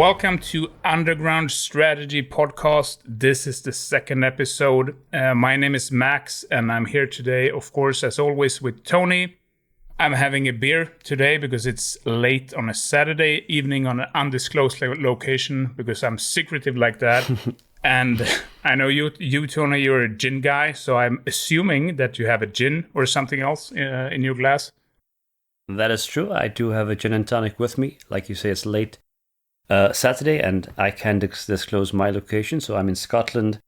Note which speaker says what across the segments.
Speaker 1: Welcome to Underground Strategy Podcast. This is the second episode. My name is Max, and I'm here today, of course, as always, with Tony. I'm having a beer today because it's late on a Saturday evening on an undisclosed location because I'm secretive like that. And I know you, Tony, you're a gin guy, so I'm assuming that you have a gin or something else in your glass.
Speaker 2: That is true. I do have a gin and tonic with me. Like you say, it's late Saturday, and I can disclose my location. So I'm in Scotland.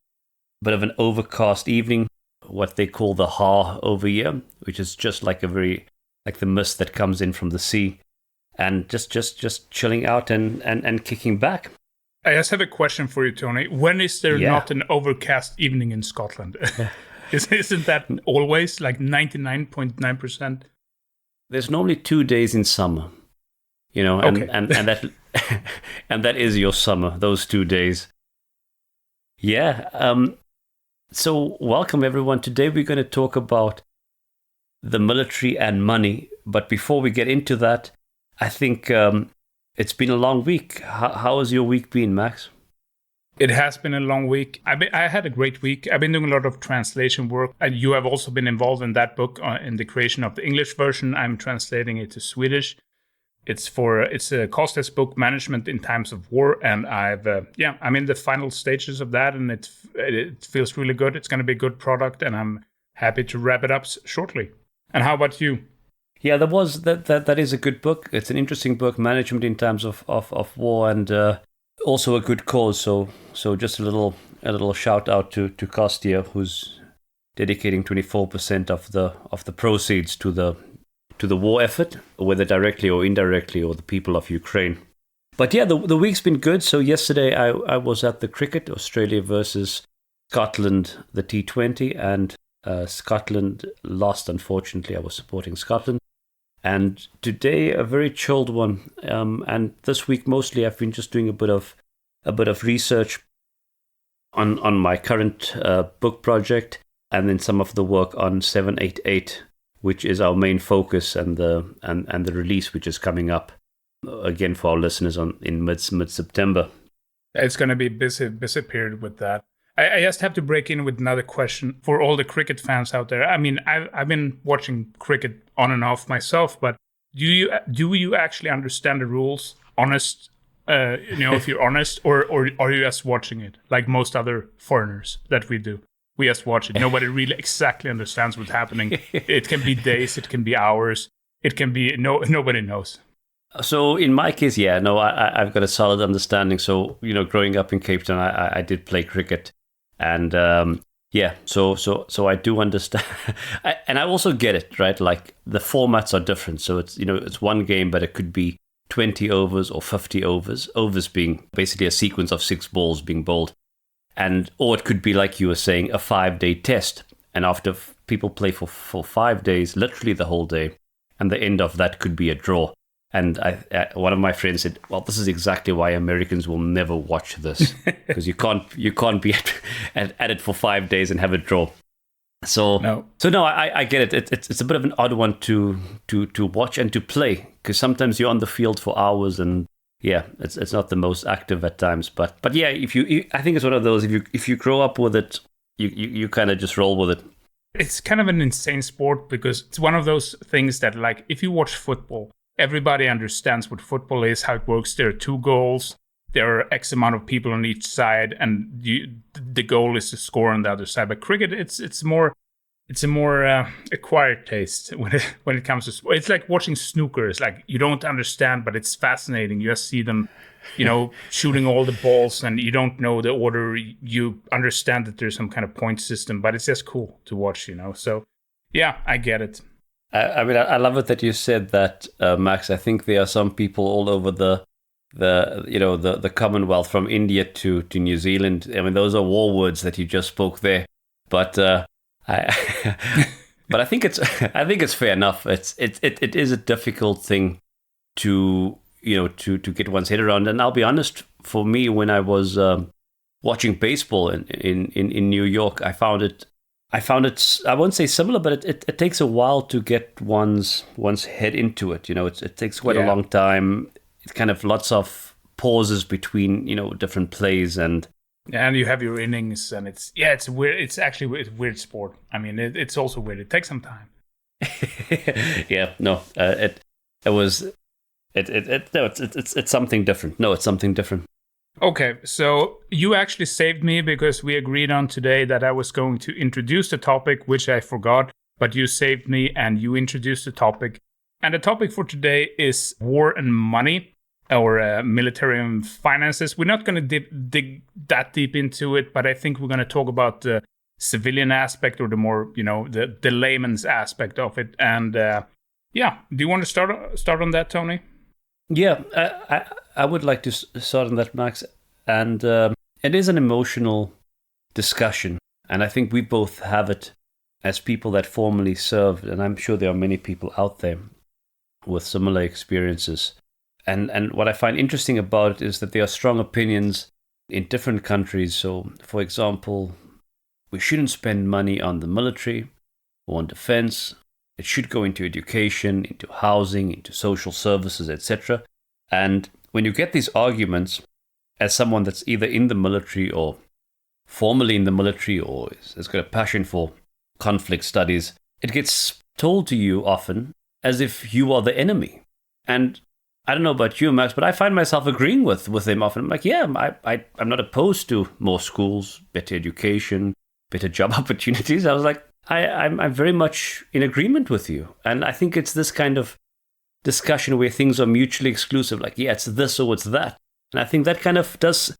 Speaker 2: Bit of an overcast evening, what they call the har over here, which is just like the mist that comes in from the sea, and just chilling out and kicking back.
Speaker 1: I just have a question for you, Tony. When is there not an overcast evening in Scotland? Isn't that always like 99.9%?
Speaker 2: There's normally 2 days in summer, and that and that is your summer, those 2 days. Yeah. So welcome everyone. Today we're going to talk about the military and money. But before we get into that, I think it's been a long week. How has your week been, Max?
Speaker 1: It has been a long week. I had a great week. I've been doing a lot of translation work. And you have also been involved in that book, in the creation of the English version. I'm translating it to Swedish. It's a costless book, Management in Times of War. And I'm in the final stages of that. And it feels really good. It's going to be a good product. And I'm happy to wrap it up shortly. And how about you?
Speaker 2: Yeah, that is a good book. It's an interesting book, Management in Times of War, and also a good cause. So just a little shout out to Kostia, who's dedicating 24% of the proceeds to the war effort, whether directly or indirectly, or the people of Ukraine. But yeah, the week's been good. So yesterday I was at the cricket, Australia versus Scotland, the T20, and Scotland lost, unfortunately. I was supporting Scotland. And today, a very chilled one. And this week, mostly, I've been just doing a bit of research on my current book project, and then some of the work on 788, which is our main focus, and the release, which is coming up again for our listeners in mid-September.
Speaker 1: It's going to be busy period with that. I just have to break in with another question for all the cricket fans out there. I mean, I've been watching cricket on and off myself, but do you actually understand the rules? Honest, if you're honest, or are you just watching it like most other foreigners that we do? We just watch it. Nobody really exactly understands what's happening. It can be days, it can be hours, it can be nobody knows.
Speaker 2: So in my case, I've got a solid understanding. So growing up in Cape Town, I did play cricket. And so I do understand, and I also get it, right? Like the formats are different, so it's one game, but it could be 20 overs or 50 overs. Overs being basically a sequence of 6 balls being bowled, or it could be, like you were saying, a 5-day test. And after people play for 5 days, literally the whole day, and the end of that could be a draw. And one of my friends said, "Well, this is exactly why Americans will never watch this, because you can't be at it for 5 days and have a draw." So no, I get it. It's a bit of an odd one to watch and to play, because sometimes you're on the field for hours, and it's not the most active at times. But yeah, I think it's one of those. If you grow up with it, you kind of just roll with it.
Speaker 1: It's kind of an insane sport, because it's one of those things that, like, if you watch football, everybody understands what football is, how it works. There are 2 goals. There are X amount of people on each side, and the goal is to score on the other side. But cricket, it's a more acquired taste when it comes to sport. It's like watching snooker. It's like you don't understand, but it's fascinating. You just see them, shooting all the balls, and you don't know the order. You understand that there's some kind of point system, but it's just cool to watch. So yeah, I get it.
Speaker 2: I mean, I love it that you said that, Max. I think there are some people all over the Commonwealth, from India to New Zealand. I mean, those are war words that you just spoke there. But I think it's fair enough. It is a difficult thing to get one's head around. And I'll be honest, for me, when I was watching baseball in New York, I found it, I won't say similar, but it takes a while to get one's head into it. It takes quite a long time. It's kind of lots of pauses between, different plays and
Speaker 1: you have your innings, and it's weird. It's actually a weird sport. I mean, it's also weird. It takes some time.
Speaker 2: yeah, no, it's something different. No, it's something different.
Speaker 1: Okay, so you actually saved me because we agreed on today that I was going to introduce the topic, which I forgot, but you saved me and you introduced the topic. And the topic for today is war and money, or military and finances. We're not going to dig that deep into it, but I think we're going to talk about the civilian aspect, or the more, the layman's aspect of it. And do you want to start on that, Tony?
Speaker 2: Yeah, I would like to start on that, Max. And it is an emotional discussion. And I think we both have it as people that formerly served. And I'm sure there are many people out there with similar experiences. And what I find interesting about it is that there are strong opinions in different countries. So, for example, we shouldn't spend money on the military or on defense. It should go into education, into housing, into social services, etc. And when you get these arguments, as someone that's either in the military or formerly in the military or has got a passion for conflict studies, it gets told to you often as if you are the enemy. And I don't know about you, Max, but I find myself agreeing with him often. I'm like, yeah, I'm not opposed to more schools, better education, better job opportunities. I was like, I'm very much in agreement with you. And I think it's this kind of discussion where things are mutually exclusive. Like, yeah, it's this or it's that. And I think that kind of does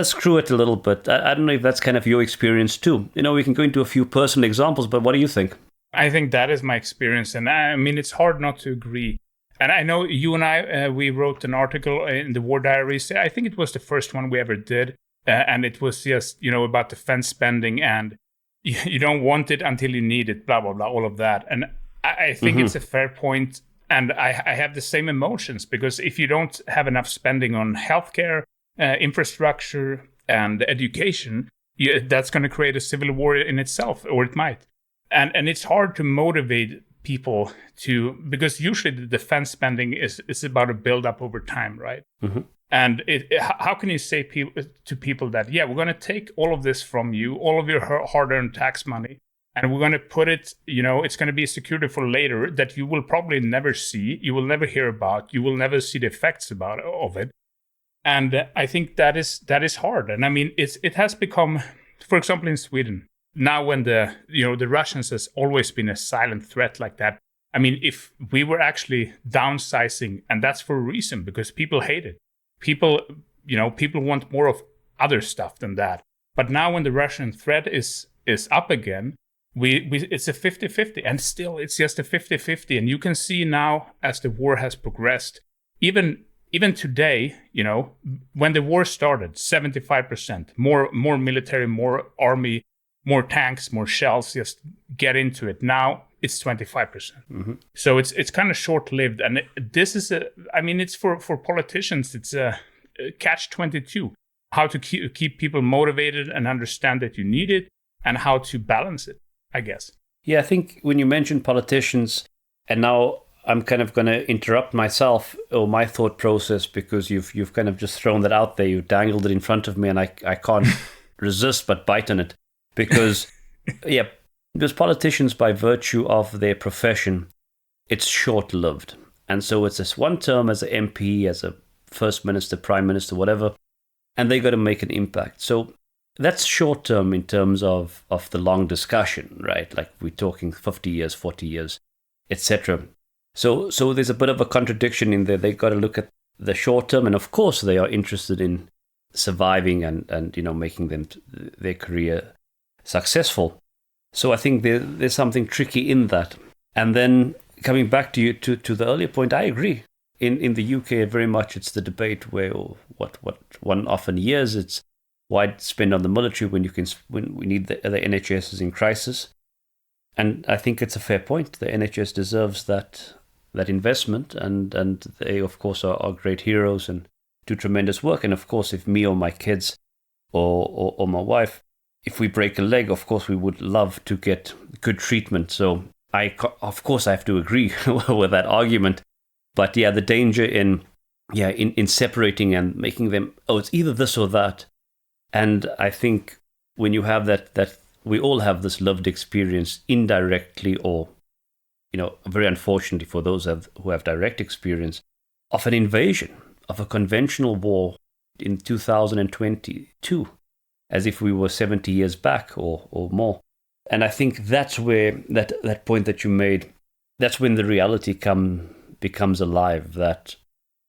Speaker 2: screw it a little bit. I don't know if that's kind of your experience too. We can go into a few personal examples, but what do you think?
Speaker 1: I think that is my experience. And I mean, it's hard not to agree. And I know you and I, we wrote an article in the War Diaries. I think it was the first one we ever did. And it was just, about defense spending, and you don't want it until you need it, blah, blah, blah, all of that. And I think it's a fair point. And I have the same emotions, because if you don't have enough spending on healthcare, infrastructure, and education, that's going to create a civil war in itself, or it might. And it's hard to motivate people because usually the defense spending is about a build-up over time, right? Mm-hmm. And how can you say to people that, yeah, we're going to take all of this from you, all of your hard-earned tax money, and we're going to put it, it's going to be security for later that you will probably never see, you will never hear about, you will never see the effects of it. And I think that is hard. And I mean, it has become, for example, in Sweden, now when the Russians has always been a silent threat like that. I mean, if we were actually downsizing, and that's for a reason, because people hate it. People want more of other stuff than that. But now when the Russian threat is up again, it's a 50-50, and still it's just a 50-50. And you can see now, as the war has progressed, even today, when the war started, 75%, more military, more army, more tanks, more shells, just get into it. Now it's 25%. Mm-hmm. So it's kind of short-lived. And this is it's for politicians, it's a catch-22. How to keep people motivated and understand that you need it, and how to balance it, I guess.
Speaker 2: Yeah, I think when you mentioned politicians, and now I'm kind of going to interrupt myself or my thought process, because you've kind of just thrown that out there. You dangled it in front of me, and I can't resist but bite on it. Because, because politicians, by virtue of their profession, it's short-lived. And so it's this one term as an MP, as a first minister, prime minister, whatever, and they got to make an impact. So that's short-term in terms of the long discussion, right? Like we're talking 50 years, 40 years, etc. So there's a bit of a contradiction in there. They got to look at the short-term, and of course they are interested in surviving and making their career successful. So I think there's something tricky in that. And then coming back to the earlier point, I agree. In the UK, very much it's the debate where what one often hears, it's why spend on the military when we need the NHS is in crisis. And I think it's a fair point. The NHS deserves that investment, and they of course are great heroes and do tremendous work. And of course, if me or my kids or my wife, if we break a leg, of course, we would love to get good treatment. So of course, I have to agree with that argument. But yeah, the danger in in separating and making them, oh, it's either this or that. And I think when you have that we all have this lived experience indirectly, or very unfortunately for those who have direct experience of an invasion, of a conventional war in 2022, as if we were 70 years back or more. And I think that's where that point that you made, that's when the reality becomes alive, that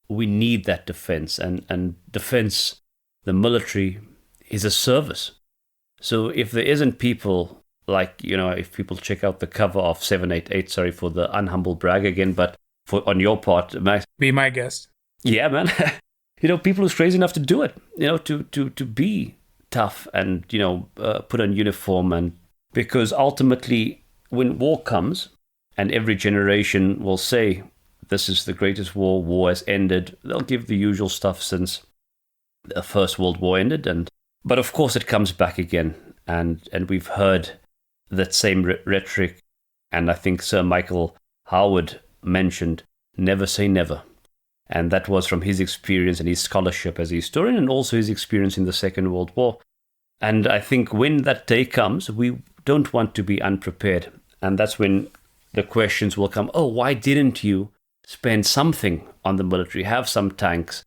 Speaker 2: we need that defense, and defense, the military, is a service. So if there isn't people like, if people check out the cover of 788, sorry for the unhumble brag again, but on your part, Max.
Speaker 1: Be my guest.
Speaker 2: Yeah, man. People who's crazy enough to do it, to be tough and, put on uniform. And because ultimately when war comes, and every generation will say, this is the greatest war has ended, they'll give the usual stuff since the First World War ended. But of course it comes back again. And we've heard that same rhetoric. And I think Sir Michael Howard mentioned, never say never. And that was from his experience and his scholarship as a historian, and also his experience in the Second World War. And I think when that day comes, we don't want to be unprepared. And that's when the questions will come, oh, why didn't you spend something on the military, have some tanks,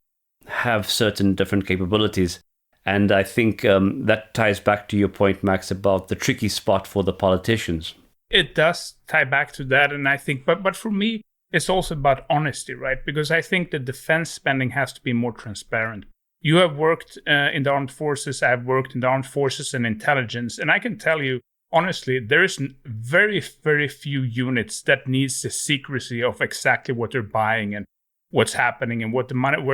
Speaker 2: have certain different capabilities? And I think that ties back to your point, Max, about the tricky spot for the politicians.
Speaker 1: It does tie back to that. And I think, but for me, it's also about honesty, right? Because I think the defense spending has to be more transparent. You have worked in the armed forces. I've worked in the armed forces and intelligence. And I can tell you, honestly, there is very, very few units that needs the secrecy of exactly what they're buying and what's happening and where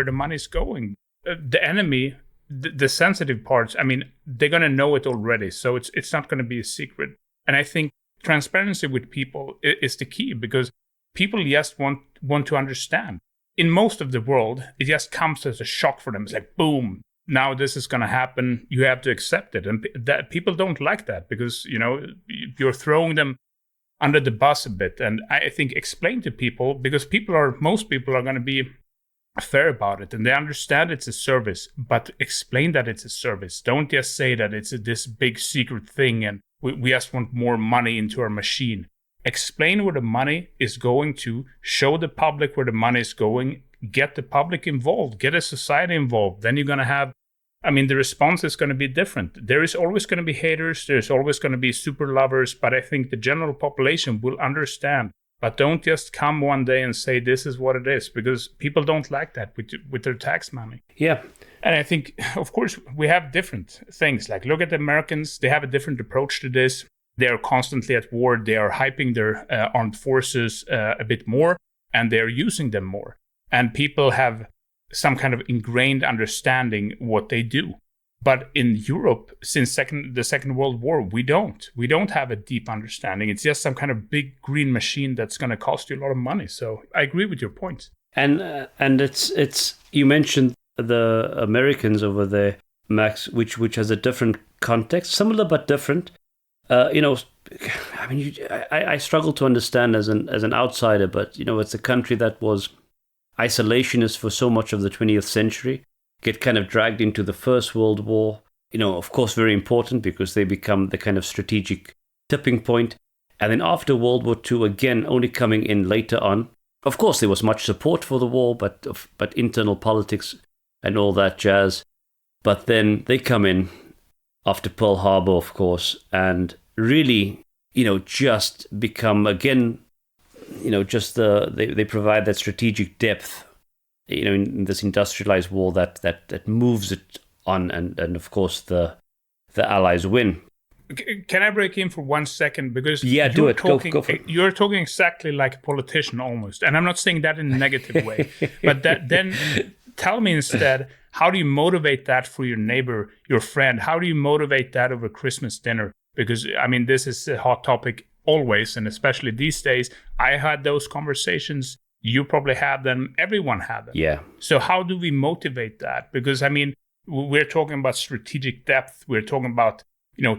Speaker 1: the money is going. The enemy, the sensitive parts, I mean, they're going to know it already. So it's not going to be a secret. And I think transparency with people is the key, because people just want to understand. In most of the world, it just comes as a shock for them. It's like, boom, now this is going to happen. You have to accept it. And that people don't like that, because, you're throwing them under the bus a bit. And I think explain to people, because most people are going to be fair about it, and they understand it's a service, but explain that it's a service. Don't just say that it's this big secret thing and we just want more money into our machine. Explain where the money is going to, show the public where the money is going, get the public involved, get a society involved. Then you're going to have, the response is going to be different. There is always going to be haters, there's always going to be super lovers, but I think the general population will understand. But don't just come one day and say this is what it is, because people don't like that with their tax money.
Speaker 2: Yeah.
Speaker 1: And I think, of course, we have different things. Like, look at the Americans. They have a different approach to this. They are constantly at war. They are hyping their armed forces a bit more, and they are using them more. And people have some kind of ingrained understanding what they do. But in Europe, since the Second World War, we don't have a deep understanding. It's just some kind of big green machine that's going to cost you a lot of money. So I agree with your points.
Speaker 2: And it's you mentioned the Americans over there, Max, which has a different context, similar but different. I struggle to understand as an outsider, but it's a country that was isolationist for so much of the 20th century. Get kind of dragged into the First World War, of course, very important because they become the kind of strategic tipping point. And then after World War II, again, only coming in later on. Of course, there was much support for the war, but internal politics and all that jazz. But then they come in after Pearl Harbor, of course, and really, just become, again, they provide that strategic depth, in this industrialized war that moves it on, and of course the Allies win.
Speaker 1: Can I break in for 1 second? Because
Speaker 2: do it. Go for it.
Speaker 1: You're talking exactly like a politician almost, and I'm not saying that in a negative way. But then tell me instead, how do you motivate that for your neighbor, your friend? How do you motivate that over Christmas dinner? Because this is a hot topic always, and especially these days. I had those conversations. You probably had them. Everyone had them.
Speaker 2: Yeah.
Speaker 1: So how do we motivate that? Because, we're talking about strategic depth. We're talking about,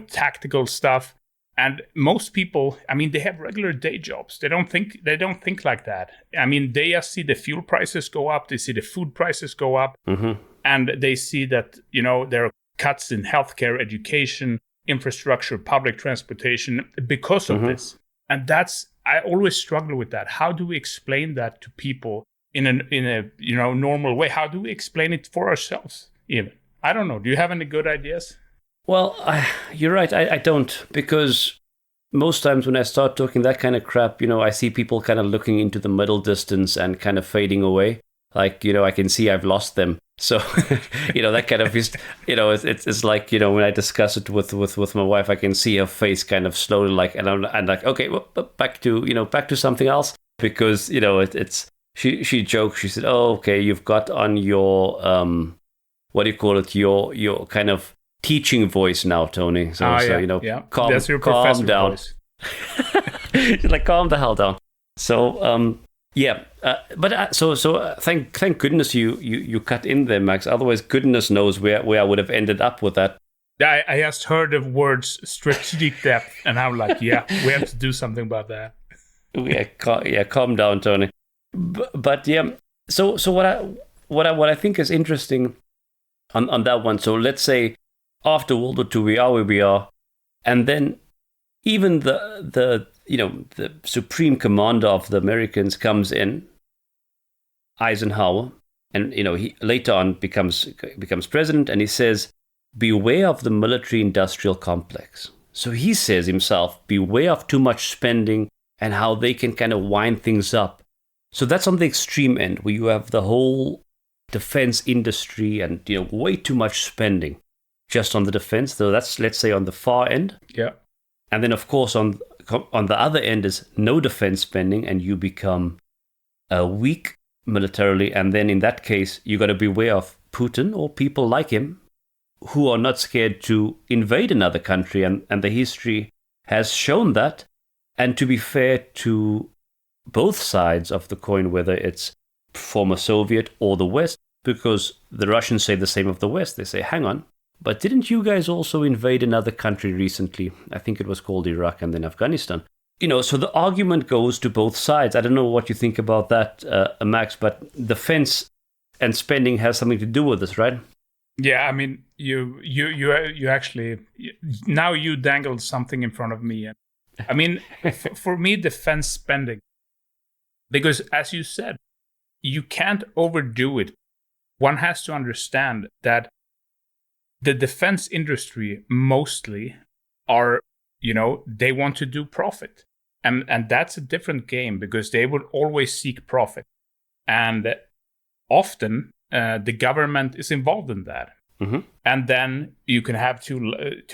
Speaker 1: tactical stuff. And most people, I mean, they have regular day jobs. They don't think like that. I mean, they just see the fuel prices go up, they see the food prices go up, and they see that, there are cuts in healthcare, education, infrastructure, public transportation because of this. And I always struggle with that. How do we explain that to people in a normal way? How do we explain it for ourselves even? I don't know. Do you have any good ideas?
Speaker 2: Well, you're right. I don't, because most times when I start talking that kind of crap, I see people kind of looking into the middle distance and kind of fading away. Like, I can see I've lost them. So, that kind of is, it's like, when I discuss it with my wife, I can see her face kind of slowly like, and I'm like, okay, well, back to something else, because, she joked, she said, oh, okay, you've got on your, what do you call it? Your kind of teaching voice now, Tony. So,
Speaker 1: That's your
Speaker 2: calm down.
Speaker 1: Voice.
Speaker 2: She's like, calm the hell down. So, so thank goodness you cut in there, Max. Otherwise, goodness knows where I would have ended up with that.
Speaker 1: I just heard the words strategic depth, and I'm like, yeah, we have to do something about that.
Speaker 2: Calm down, Tony. But yeah, so what I think is interesting on that one. So let's say after World War II, we are where we are, and then even the supreme commander of the Americans comes in, Eisenhower, and he later on becomes president, and he says, beware of the military-industrial complex. So he says himself, beware of too much spending and how they can kind of wind things up. So that's on the extreme end, where you have the whole defense industry and way too much spending just on the defense. So that's, let's say, on the far end.
Speaker 1: Yeah.
Speaker 2: And then, of course, on the other end is no defense spending, and you become weak militarily. And then in that case, you got to beware of Putin or people like him who are not scared to invade another country. And the history has shown that. And to be fair to both sides of the coin, whether it's former Soviet or the West, because the Russians say the same of the West. They say, hang on, but didn't you guys also invade another country recently? I think it was called Iraq and then Afghanistan. So the argument goes to both sides. I don't know what you think about that, Max, but defense and spending has something to do with this, right?
Speaker 1: Yeah, I mean, you actually, now you dangled something in front of me. I mean, for me, defense spending, because as you said, you can't overdo it. One has to understand that the defense industry mostly are, they want to do profit. And that's a different game, because they would always seek profit. And often the government is involved in that.
Speaker 2: Mm-hmm.
Speaker 1: And then you can have too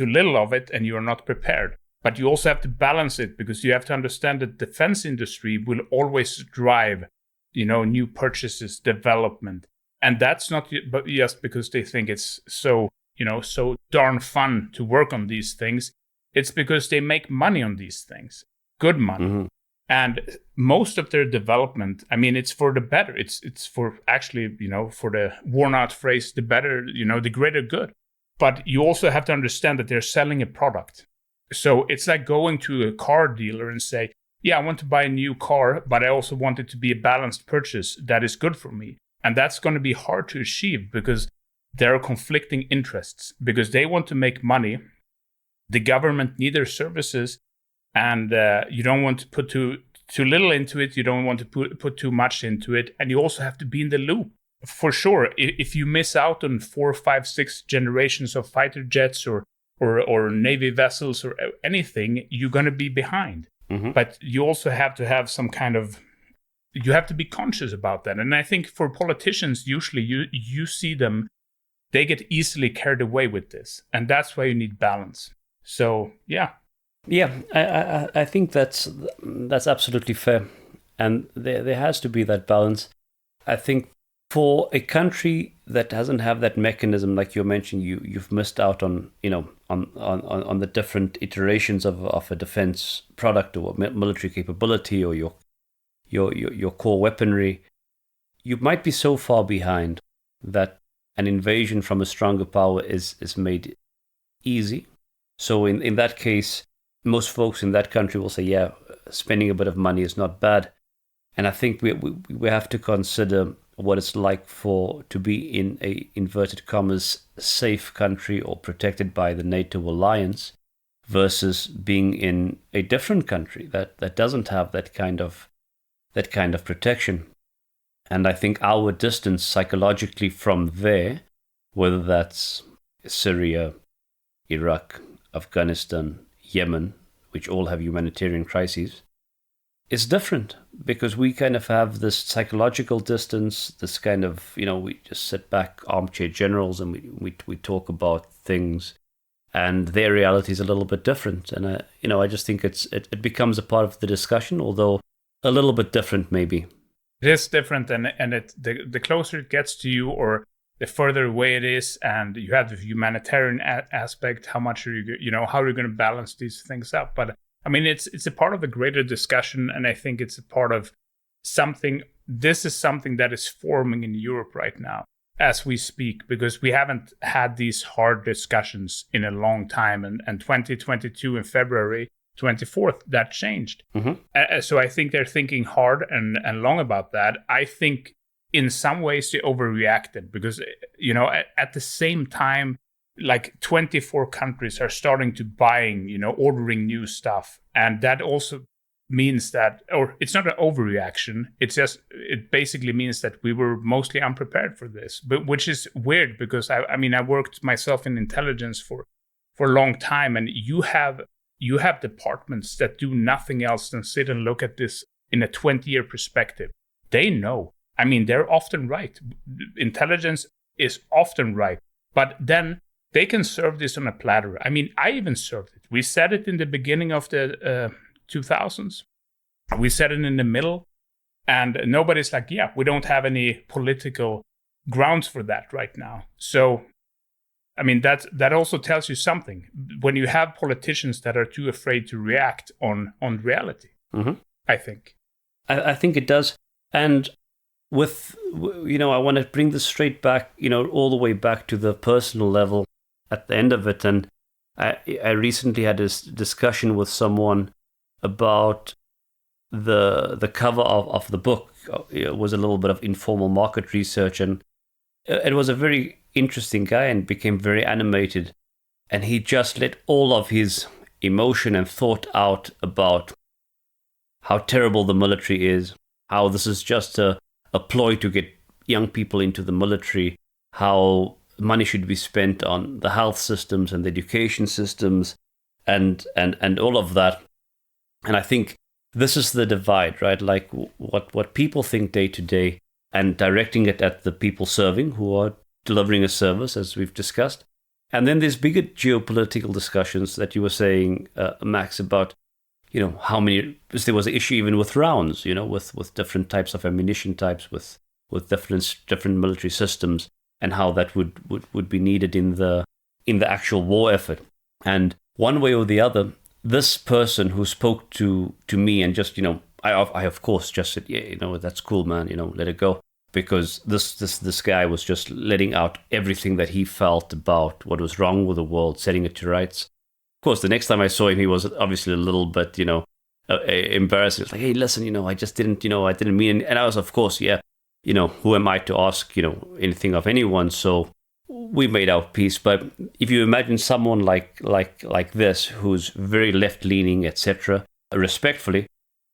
Speaker 1: little of it and you're not prepared. But you also have to balance it, because you have to understand that the defense industry will always drive, new purchases, development. And that's not just because they think it's so darn fun to work on these things. It's because they make money on these things, good money.
Speaker 2: Mm-hmm.
Speaker 1: And most of their development, I mean, it's for the better. It's for actually, for the worn out phrase, the better, the greater good. But you also have to understand that they're selling a product. So it's like going to a car dealer and say, yeah, I want to buy a new car, but I also want it to be a balanced purchase that is good for me. And that's going to be hard to achieve, because there are conflicting interests, because they want to make money. The government need their services, and you don't want to put too little into it. You don't want to put too much into it. And you also have to be in the loop. For sure, if you miss out on 4, 5, 6 generations of fighter jets or Navy vessels or anything, you're going to be behind.
Speaker 2: Mm-hmm.
Speaker 1: But you also have to have some kind of, you have to be conscious about that. And I think for politicians, usually you see them, they get easily carried away with this. And that's why you need balance. So, yeah.
Speaker 2: Yeah, I think that's absolutely fair. And there has to be that balance. I think for a country that doesn't have that mechanism, like you mentioned, you've missed out on on the different iterations of a defense product or military capability or your core weaponry. You might be so far behind that an invasion from a stronger power is made easy. So in that case, most folks in that country will say, yeah, spending a bit of money is not bad. And I think we have to consider what it's like to be in a inverted commas safe country or protected by the NATO alliance versus being in a different country that doesn't have that kind of protection. And I think our distance psychologically from there, whether that's Syria, Iraq, Afghanistan, Yemen, which all have humanitarian crises, is different because we kind of have this psychological distance, this kind of, we just sit back, armchair generals, and we talk about things, and their reality is a little bit different. And, I just think it becomes a part of the discussion, although a little bit different maybe.
Speaker 1: It is different, and the closer it gets to you, or the further away it is, and you have the humanitarian aspect, how much are you, how are you going to balance these things up? But I mean, it's a part of the greater discussion, and I think it's a part of something. This is something that is forming in Europe right now as we speak, because we haven't had these hard discussions in a long time. And 2022 in February 24th, that changed.
Speaker 2: Mm-hmm.
Speaker 1: So I think they're thinking hard and long about that. I think in some ways they overreacted because, at the same time, like 24 countries are starting to ordering new stuff. And that also means that, or it's not an overreaction. It basically means that we were mostly unprepared for this, but which is weird because I worked myself in intelligence for a long time. And you have departments that do nothing else than sit and look at this in a 20-year perspective. They know. They're often right. Intelligence is often right. But then they can serve this on a platter. I even served it. We said it in the beginning of the 2000s. We said it in the middle. And nobody's like, yeah, we don't have any political grounds for that right now. So, that also tells you something. When you have politicians that are too afraid to react on reality,
Speaker 2: mm-hmm.
Speaker 1: I think.
Speaker 2: I think it does. And I want to bring this straight back, all the way back to the personal level at the end of it. And I recently had this discussion with someone about the cover of the book. It was a little bit of informal market research, and it was a very interesting guy and became very animated. And he just let all of his emotion and thought out about how terrible the military is, how this is just a ploy to get young people into the military, how money should be spent on the health systems and the education systems and all of that. And I think this is the divide, right? Like what people think day to day and directing it at the people serving who are delivering a service, as we've discussed. And then there's bigger geopolitical discussions that you were saying, Max, about, how many, because there was an issue even with rounds, with different types of ammunition types, with different military systems, and how that would be needed in the actual war effort. And one way or the other, this person who spoke to me and just, I of course just said, yeah, that's cool, man, let it go. Because this guy was just letting out everything that he felt about what was wrong with the world, setting it to rights. Of course, the next time I saw him, he was obviously a little bit, embarrassed. He was like, hey, listen, I just didn't, I didn't mean, and I was, of course, yeah, who am I to ask, anything of anyone? So we made our peace. But if you imagine someone like this, who's very left-leaning, etc., respectfully,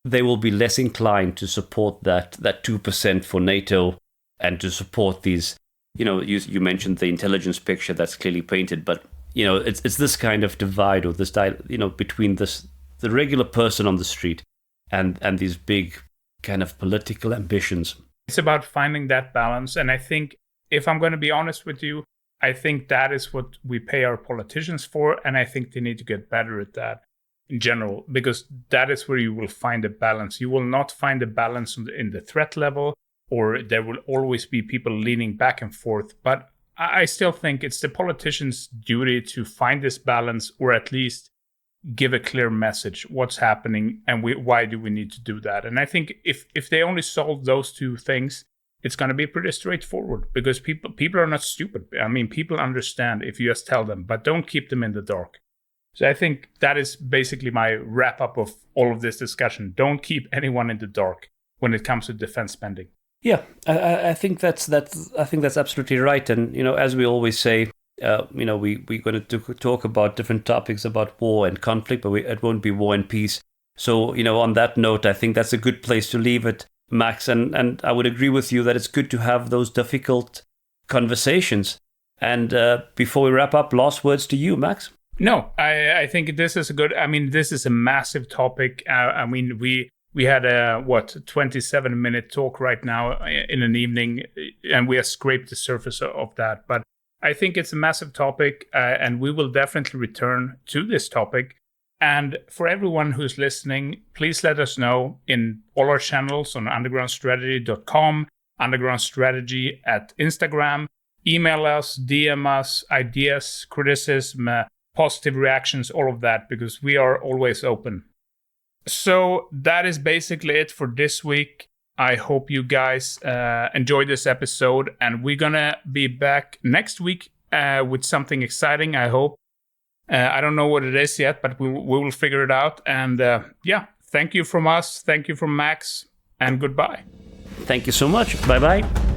Speaker 2: they will be less inclined to support that 2% for NATO and to support these, you mentioned the intelligence picture that's clearly painted, but, it's this kind of divide or this, between the regular person on the street and these big kind of political ambitions.
Speaker 1: It's about finding that balance. And I think, if I'm going to be honest with you, I think that is what we pay our politicians for. And I think they need to get better at that in general, because that is where you will find a balance. You will not find a balance in the threat level, or there will always be people leaning back and forth. But I still think it's the politicians' duty to find this balance, or at least give a clear message, what's happening and why do we need to do that. And I think if they only solve those two things, it's going to be pretty straightforward, because people are not stupid. People understand if you just tell them, but don't keep them in the dark. So I think that is basically my wrap up of all of this discussion. Don't keep anyone in the dark when it comes to defense spending.
Speaker 2: Yeah, I think that's absolutely right. And as we always say, we're going to talk about different topics about war and conflict, but it won't be war and peace. So on that note, I think that's a good place to leave it, Max. And I would agree with you that it's good to have those difficult conversations. And before we wrap up, last words to you, Max.
Speaker 1: No, I think this is this is a massive topic. We had a 27-minute talk right now in an evening, and we have scraped the surface of that. But I think it's a massive topic, and we will definitely return to this topic. And for everyone who's listening, please let us know in all our channels on undergroundstrategy.com, undergroundstrategy at Instagram. Email us, DM us, ideas, criticism, positive reactions, all of that, because we are always open. So that is basically it for this week. I hope you guys enjoyed this episode, and we're gonna be back next week with something exciting, I hope. I don't know what it is yet, but we will figure it out. And thank you from us, thank you from Max, and goodbye.
Speaker 2: Thank you so much. Bye-bye.